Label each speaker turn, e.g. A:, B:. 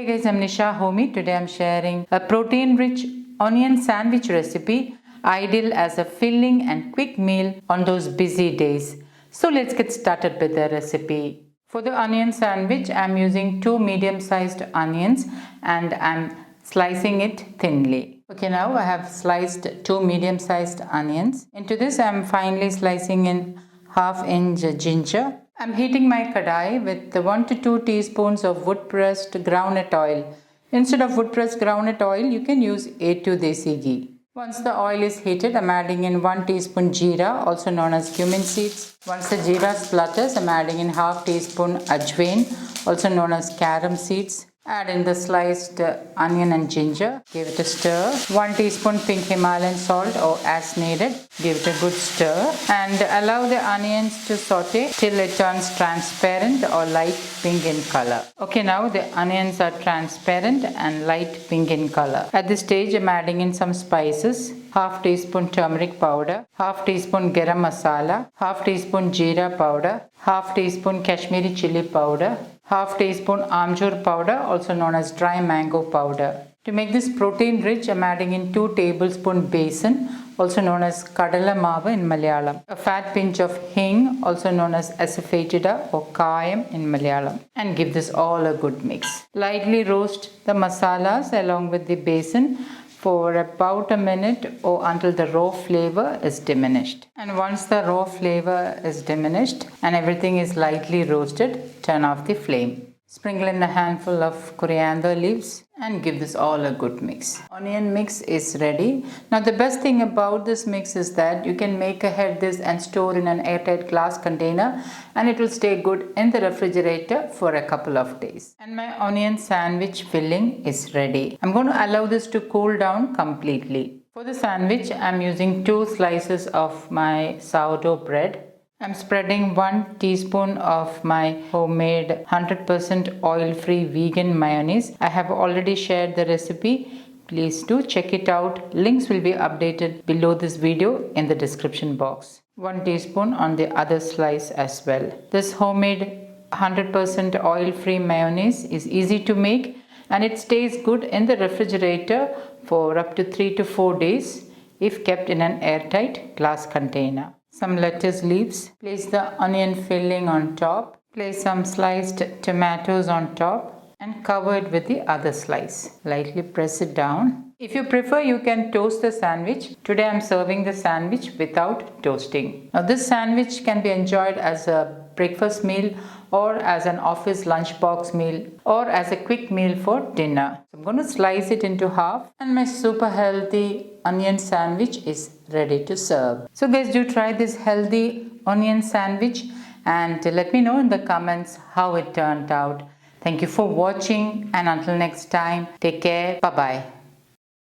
A: Hey guys, I'm Nisa Homey. Today I'm sharing a protein-rich onion sandwich recipe, ideal as a filling and quick meal on those busy days. So let's get started with the recipe. For the onion sandwich, I'm using 2 medium-sized onions and I'm slicing it thinly. Okay, now I have sliced 2 medium-sized onions. Into this, I'm finely slicing in half-inch ginger. I'm heating my kadai with 1 to 2 teaspoons of wood-pressed groundnut oil. Instead of wood-pressed groundnut oil, you can use A2 desi ghee. Once the oil is heated, I'm adding in 1 teaspoon jeera, also known as cumin seeds. Once the jeera splutters, I'm adding in half teaspoon ajwain, also known as carom seeds. Add in the sliced onion and ginger. Give it a stir. 1 teaspoon pink Himalayan salt or as needed. Give it a good stir and allow the onions to saute till it turns transparent or light pink in color. Okay, now the onions are transparent and light pink in color. At this stage, I'm adding in some spices. Half teaspoon turmeric powder, half teaspoon garam masala, half teaspoon jeera powder, half teaspoon Kashmiri chili powder, half teaspoon amchur powder, also known as dry mango powder. To make this protein rich, I'm adding in 2 tablespoon besan, also known as kadala maavu in Malayalam. A fat pinch of hing, also known as asafoetida or kayam in Malayalam. And give this all a good mix. Lightly roast the masalas along with the besan for about a minute or until the raw flavor is diminished. And once the raw flavor is diminished and everything is lightly roasted, turn off the flame. Sprinkle in a handful of coriander leaves and give this all a good mix. Onion mix is ready. Now the best thing about this mix is that you can make ahead this and store in an airtight glass container and it will stay good in the refrigerator for a couple of days. And my onion sandwich filling is ready. I'm going to allow this to cool down completely. For the sandwich, I'm using 2 slices of my sourdough bread. I'm spreading 1 teaspoon of my homemade 100% oil-free vegan mayonnaise. I have already shared the recipe. Please do check it out. Links will be updated below this video in the description box. 1 teaspoon on the other slice as well. This homemade 100% oil-free mayonnaise is easy to make and it stays good in the refrigerator for up to 3 to 4 days if kept in an airtight glass container. Some lettuce leaves. Place the onion filling on top. Place some sliced tomatoes on top and cover it with the other slice. Lightly press it down. If you prefer, you can toast the sandwich. Today I'm serving the sandwich without toasting. Now this sandwich can be enjoyed as a breakfast meal or as an office lunchbox meal or as a quick meal for dinner. So I'm going to slice it into half and my super healthy onion sandwich is ready to serve. So guys, do try this healthy onion sandwich and let me know in the comments how it turned out. Thank you for watching and until next time, take care. Bye-bye.